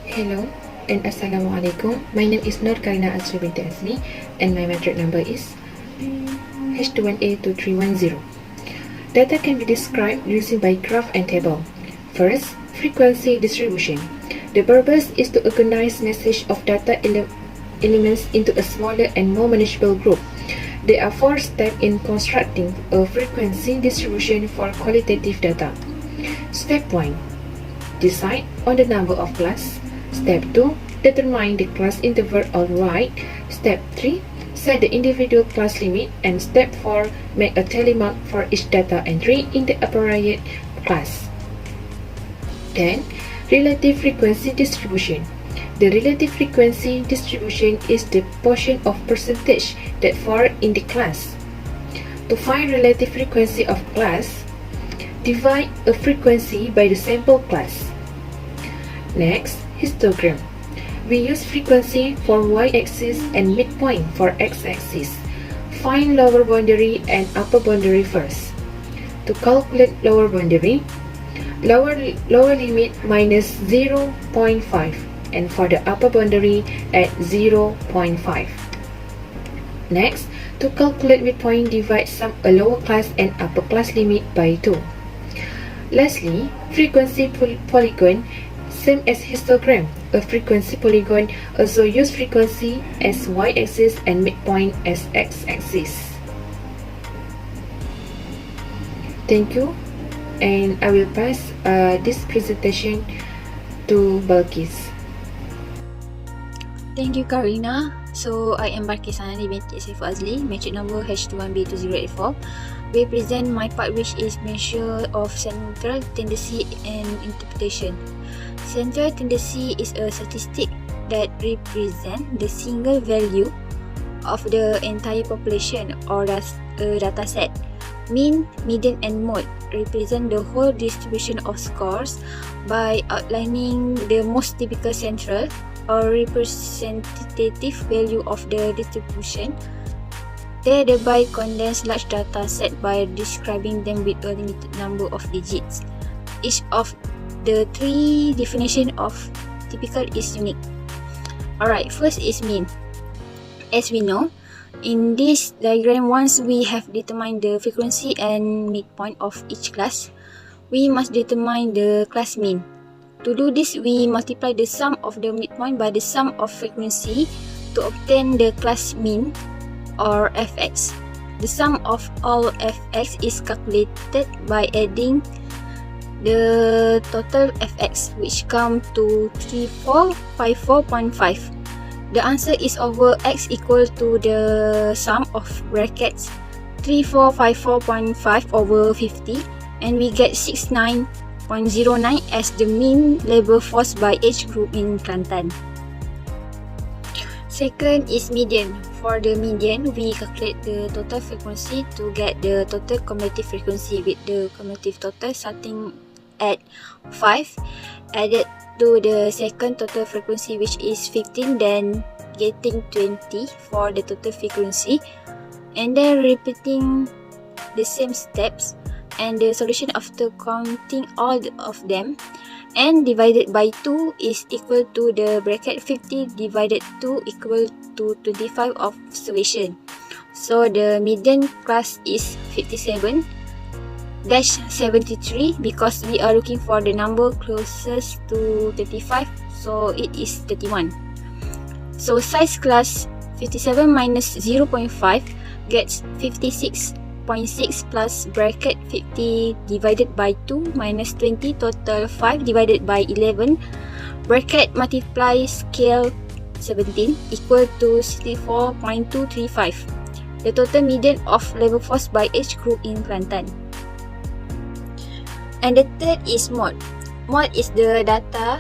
Hello and Assalamualaikum. My name is Nur Karina Azri binti Azli and my metric number is H2020310. Data can be described using by graph and table. First, frequency distribution. The purpose is to organize message of data elements into a smaller and more manageable group. There are 4 steps in constructing a frequency distribution for qualitative data. Step 1. Decide on the number of class. Step 2. Determine the class interval or right. Step 3. Set the individual class limit. And step 4. Make a tally mark for each data entry in the appropriate class. Then, relative frequency distribution. The relative frequency distribution is the portion of percentage that fall in the class. To find relative frequency of class, divide a frequency by the sample class. Next, histogram. We use frequency for y-axis and midpoint for x-axis. Find lower boundary and upper boundary first. To calculate lower boundary, lower limit minus 0.5 and for the upper boundary at 0.5. Next, to calculate midpoint, divide sum a lower class and upper class limit by 2. Lastly, frequency polygon. Same as histogram, a frequency polygon also use frequency as y-axis and midpoint as x-axis. Thank you, and I will pass this presentation to Balkis. Thank you, Karina. So, I am Balkis Anandi binti Azli, metric number H201B2084. We present my part, which is measure of central tendency and interpretation. Central tendency is a statistic that represents the single value of the entire population or a data set. Mean, median, and mode represent the whole distribution of scores by outlining the most typical central or representative value of the distribution. They thereby condense large data set by describing them with a limited number of digits. Each of the 3 definitions of typical is unique. Alright, first is mean. As we know, in this diagram, once we have determined the frequency and midpoint of each class, we must determine the class mean. To do this, we multiply the sum of the midpoint by the sum of frequency to obtain the class mean or fx. The sum of all fx is calculated by adding the total fx, which come to 3454.5. The answer is over x equal to the sum of brackets 3454.5 over 50, and we get 69.09 as the mean labour force by age group in Kelantan. Second is median. For the median, we calculate the total frequency to get the total cumulative frequency with the cumulative total starting at 5 added to the second total frequency, which is 15, then getting 20 for the total frequency, and then repeating the same steps, and the solution after counting all of them and divided by 2 is equal to the bracket 50 divided 2 equal to 25 of observation. So the median class is 57-73 because we are looking for the number closest to 35, so it is 31. So size class 57 minus 0.5 gets 56.6 plus bracket 50 divided by 2 minus 20 total 5 divided by 11 bracket multiply scale 17 equal to 64.235. The total median of labour force by age group in Kelantan. And the third is mode. Mode is the data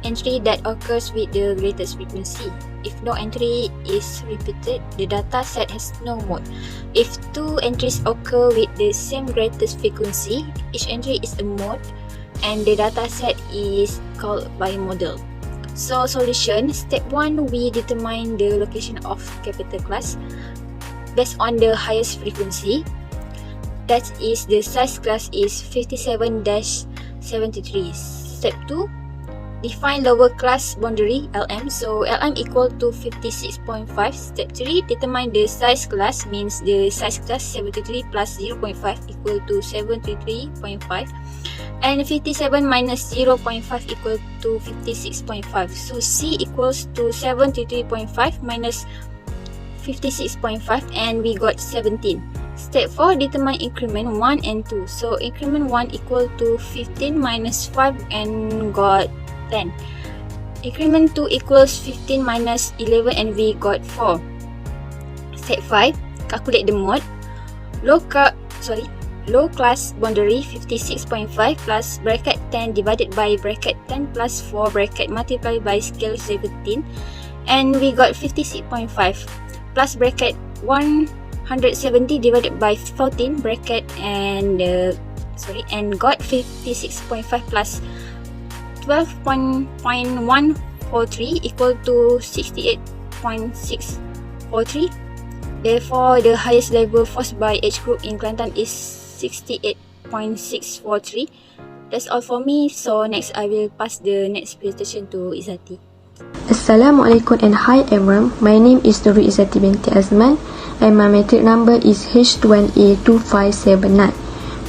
entry that occurs with the greatest frequency. If no entry is repeated, the data set has no mode. If 2 entries occur with the same greatest frequency, each entry is a mode and the data set is called bimodal. So solution, step 1, we determine the location of capital class based on the highest frequency. That is, the size class is 57-73. Step 2, define lower class boundary LM. So LM equal to 56.5. Step 3, determine the size class, means the size class 73 plus 0.5 equal to 73.5, and 57 minus 0.5 equal to 56.5. So C equals to 73.5 minus 56.5, and we got 17. Step 4, determine increment 1 and 2. So increment 1 equal to 15 minus 5 and got 10. Increment 2 equals 15 minus 11 and we got 4. Step 5, calculate the mode. Low class boundary 56.5 plus bracket 10 divided by bracket 10 plus 4 bracket multiplied by scale 17, and we got 56.5 plus bracket 170 divided by 14 bracket and got 56.5 plus 12.143 equal to 68.643. Therefore, the highest level force by age group in Kelantan is 68.643. That's all for me. So next I will pass the next presentation to Izzati. Assalamualaikum and hi everyone. My name is Nurul Izzati binti Azman and my matric number is H1A2579.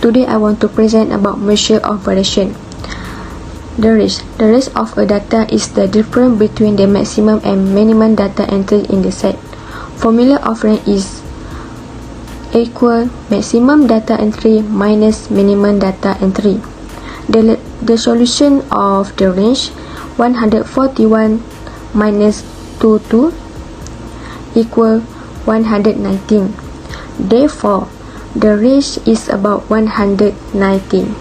Today I want to present about measure of variation. The range of a data is the difference between the maximum and minimum data entry in the set. Formula of range is equal maximum data entry minus minimum data entry. The solution of the range 141 minus 22 equal 119. Therefore, the range is about 119.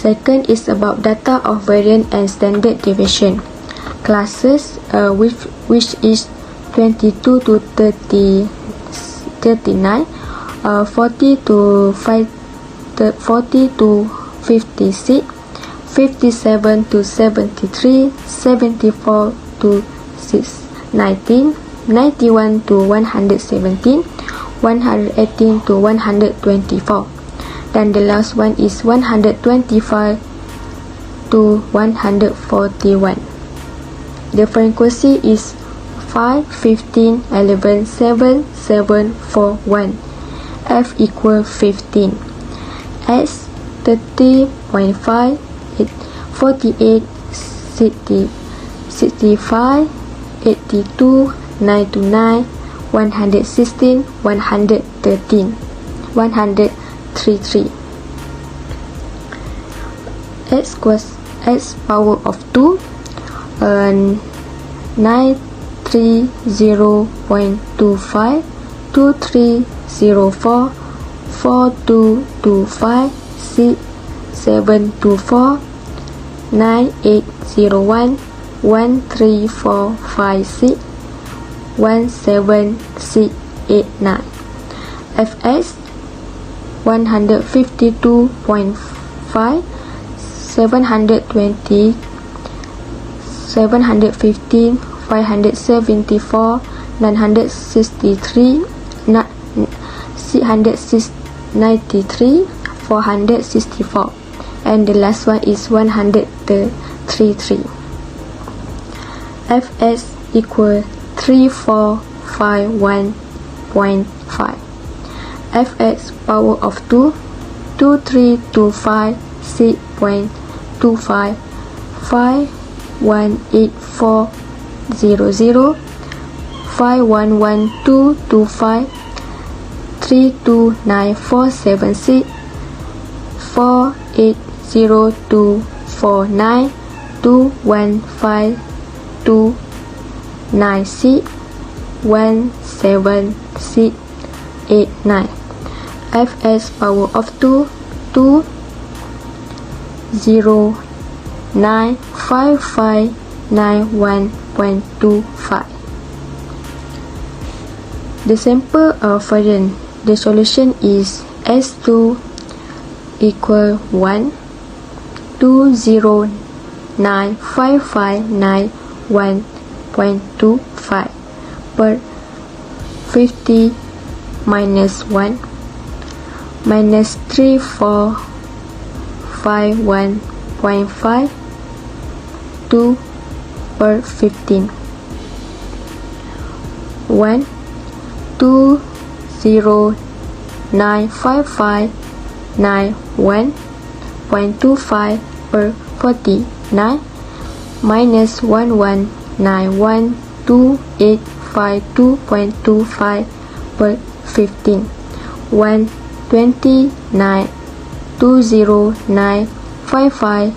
Second is about data of variance and standard deviation. Classes which is 22 to 39, 40 to 56, 57 to 73, 74 to 19, 91 to 117, 118 to 124. Then the last one is 125 to 141. The frequency is 5, 15, 11, 7, 7, 4, 1. F equal 15. S 30.5, 48, 65, 82, 99, 116, 113, 133. X equals x power of 2 and 930.25, 2304, 4225, 6724, 9801, 13456, 17689. Fs 152.5, 720, 715, 574, 963, 693, 464, and the last one is 133. Fs equal 3451.5. Fx power of 2, 2325, 6.25, 518400, 511225, 329476, 480249, 215296, 17689. Fs power of 2, 2095591.25. The sample of variance, the solution is S2 equal 1, 2095591.25 per 50 minus 1 minus 34 2 per 15. 1 2 0 9 5 5 9 1.25 per 49 minus 1 9 1 2 8 5 2.25 per 15. 1 29 20 9 55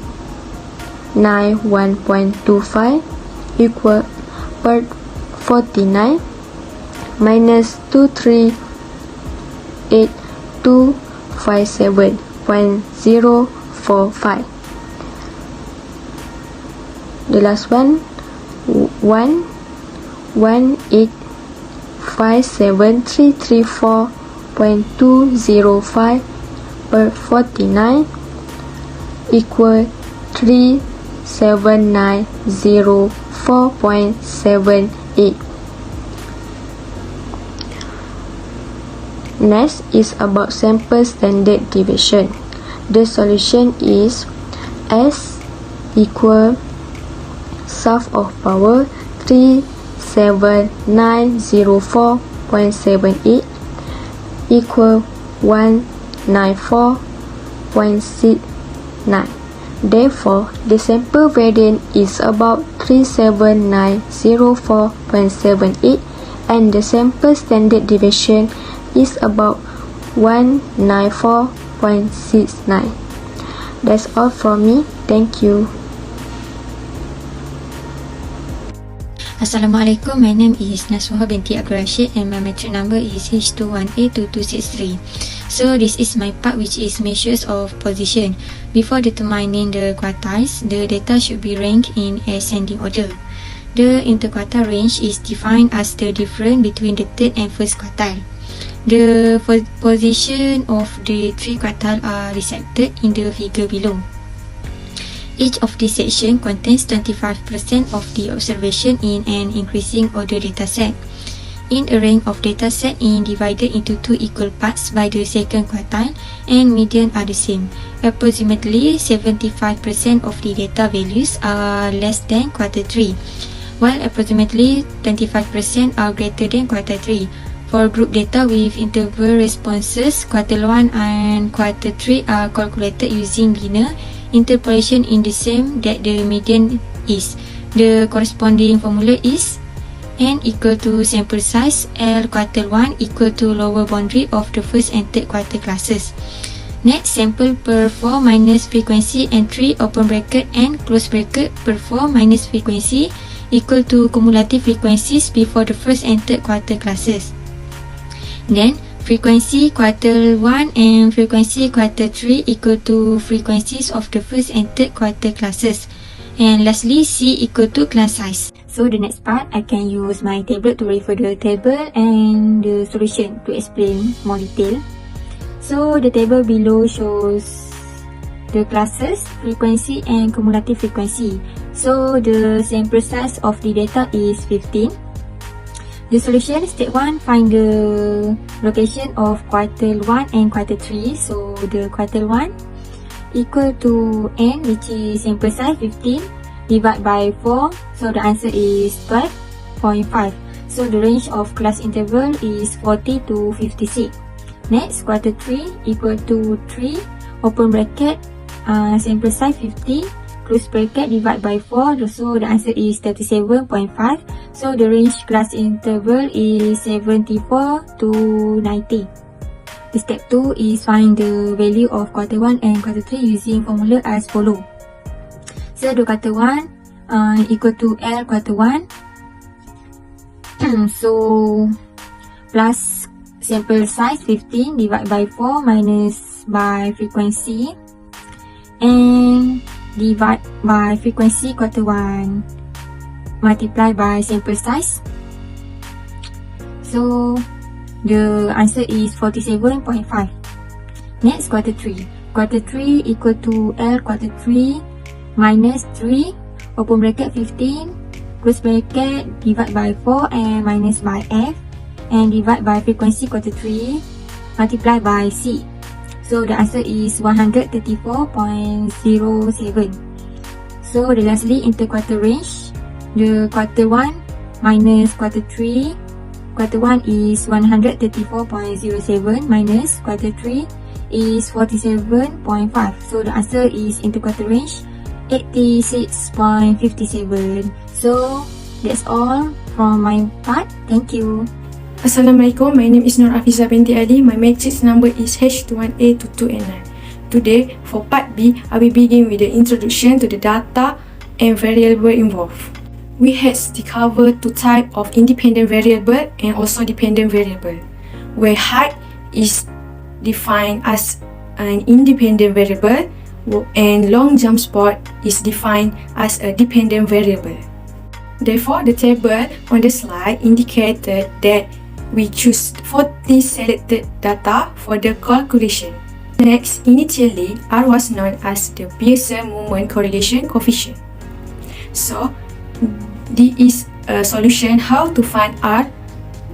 9 1.25 equal per 49 minus 238.257.045. The last one 1,185,7,334.205 per 49 equal 37904.78. Next is about sample standard deviation. The solution is S equal half of power 37904.78 equal 194.69. Therefore, the sample variance is about 37904.78 and the sample standard deviation is about 194.69. That's all from me. Thank you. Assalamualaikum, my name is Naswaha binti Abdul Rashid and my metric number is H20203. So this is my part which is measures of position. Before determining the quartiles, the data should be ranked in ascending order. The interquartile range is defined as the difference between the third and first quartile. The position of the three quartiles are resected in the figure below. Each of these sections contains 25% of the observation in an increasing order dataset. In a range of dataset is divided into two equal parts by the second quartile and median are the same. Approximately 75% of the data values are less than quartile 3, while approximately 25% are greater than quartile 3. For group data with interval responses, quartile 1 and quartile 3 are calculated using linear interpolation in the same that the median is. The corresponding formula is n equal to sample size, L quartile 1 equal to lower boundary of the first and third quartile classes. Next, sample per 4 minus frequency entry open bracket and close bracket per 4 minus frequency equal to cumulative frequencies before the first and third quartile classes. Then, frequency quartile 1 and frequency quartile 3 equal to frequencies of the first and third quartile classes. And lastly, C equal to class size. So the next part, I can use my tablet to refer the table and the solution to explain more detail. So the table below shows the classes, frequency and cumulative frequency. So the sample size of the data is 15. The solution, step 1, find the location of quartile 1 and quartile 3. So the quartile 1 equal to n, which is sample size 15, divide by 4. So the answer is 12.5. So the range of class interval is 40 to 56. Next, quartile 3 equal to 3, open bracket, sample size 15, close bracket, divide by 4. So the answer is 37.5. So the range class interval is 74 to 90. The step 2 is find the value of quartile 1 and quartile 3 using formula as follow. So the quartile 1 equal to L quartile 1. So plus sample size 15 divide by 4 minus by frequency and divide by frequency quartile 1 multiply by sample size. So the answer is 47.5. Next, quartile 3. Quartile 3 equal to L quartile 3 minus 3, open bracket 15, close bracket, divide by 4 and minus by F, and divide by frequency quartile 3, multiply by C. So the answer is 134.07. So the lastly interquartile range, the quarter 1 minus quarter 3. Quarter 1 is 134.07 minus quarter 3 is 47.5. So the answer is interquartile range 86.57. So that's all from my part. Thank you. Assalamualaikum, my name is Nur Afizah binti Ali. My matrix number is H21A22N9. Today, for part B, I will begin with the introduction to the data and variable involved. We had discovered two types of independent variable and also dependent variable, where height is defined as an independent variable and long jump spot is defined as a dependent variable. Therefore, the table on the slide indicated that we choose 40 selected data for the calculation. Next, initially, R was known as the Pearson moment correlation coefficient. So, this is a solution how to find R.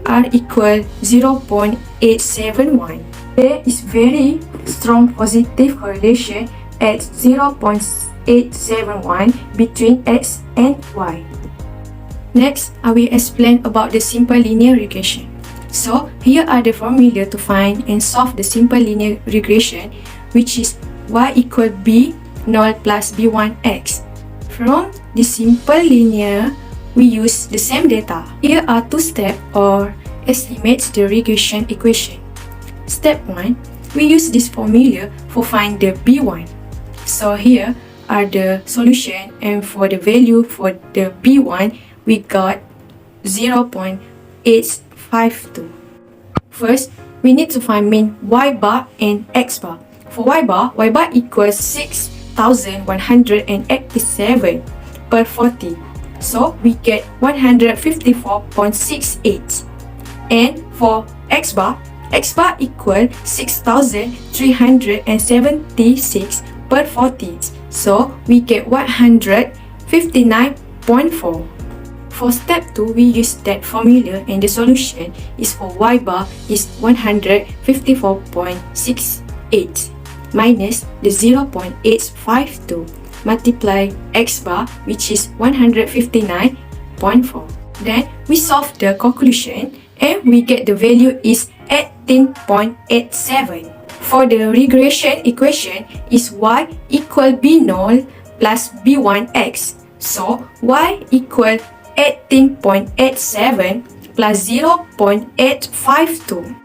R equal 0.871. There is very strong positive correlation at 0.871 between X and Y. Next, I will explain about the simple linear regression. So, here are the formula to find and solve the simple linear regression, which is y equal b0 plus b1x. From the simple linear, we use the same data. Here are two steps or estimates the regression equation. Step 1, we use this formula for find the b1. So here are the solution, and for the value for the b1, we got 0.852. First, we need to find mean y bar and x bar. For y bar equals 6,187 per 40. So we get 154.68. And for x bar equal 6,376 per 40. So we get 159.4. For step 2, we use that formula and the solution is for y bar is 154.68 minus the 0.852 multiply x bar, which is 159.4. Then we solve the conclusion and we get the value is 18.87. For the regression equation is y equal b0 plus b1x. So y equal 18.87 plus 0.852.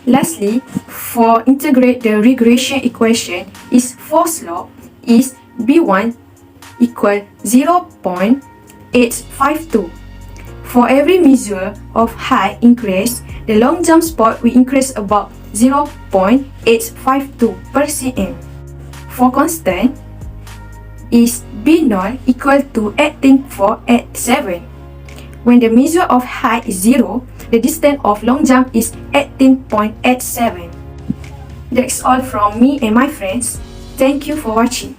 Lastly, for integrate the regression equation is for slope is b1 equal 0.852. For every measure of height increase, the long jump spot will increase about 0.852 per cm. For constant is b0 equal to 18.87. When the measure of height is 0, the distance of long jump is 18.87. That's all from me and my friends. Thank you for watching.